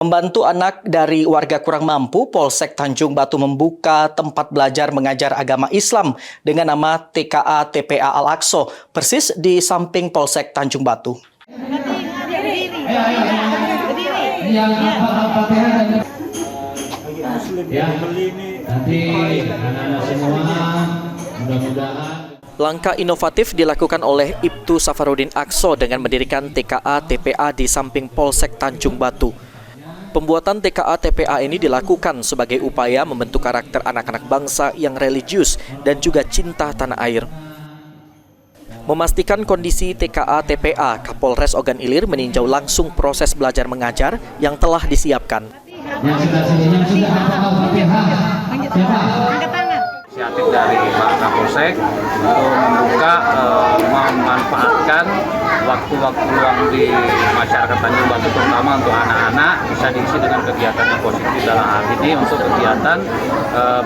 Membantu anak dari warga kurang mampu, Polsek Tanjung Batu membuka tempat belajar mengajar agama Islam dengan nama TKA TPA Al-Aqsa, persis di samping Polsek Tanjung Batu. Langkah inovatif dilakukan oleh Ibtu Safarudin Aqsa dengan mendirikan TKA TPA di samping Polsek Tanjung Batu. Pembuatan TKA TPA ini dilakukan sebagai upaya membentuk karakter anak-anak bangsa yang religius dan juga cinta tanah air. Memastikan kondisi TKA TPA, Kapolres Ogan Ilir meninjau langsung proses belajar mengajar yang telah disiapkan. Inisiatif dari Pak Kapolsek untuk membuka, memanfaatkan waktu-waktu luang di masyarakat Tanjung Batu, terutama untuk anak-anak, bisa diisi dengan kegiatan yang positif dalam hal ini untuk kegiatan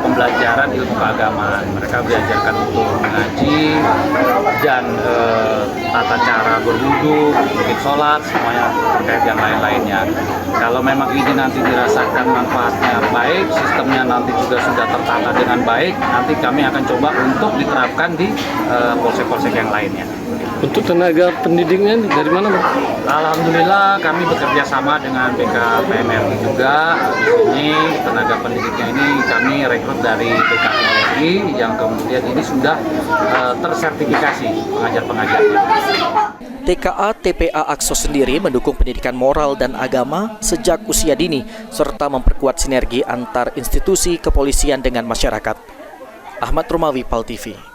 pembelajaran ilmu keagamaan. Mereka diajarkan untuk mengaji dan tata cara berwudu, bikin sholat, semuanya terkait yang lain-lainnya. Kalau memang ini nanti dirasakan manfaatnya baik, sistemnya nanti juga sudah tertata dengan baik, nanti kami akan coba untuk diterapkan di polsek-polsek yang lainnya. Untuk tenaga pendidiknya dari mana, Pak? Alhamdulillah kami bekerja sama dengan BKPMRI juga. Di sini tenaga pendidiknya ini kami rekrut dari BKPMRI yang kemudian ini sudah tersertifikasi pengajar-pengajarnya. TKA TPA Aqsa sendiri mendukung pendidikan moral dan agama sejak usia dini, serta memperkuat sinergi antar institusi kepolisian dengan masyarakat. Ahmad Romawi, PAL TV.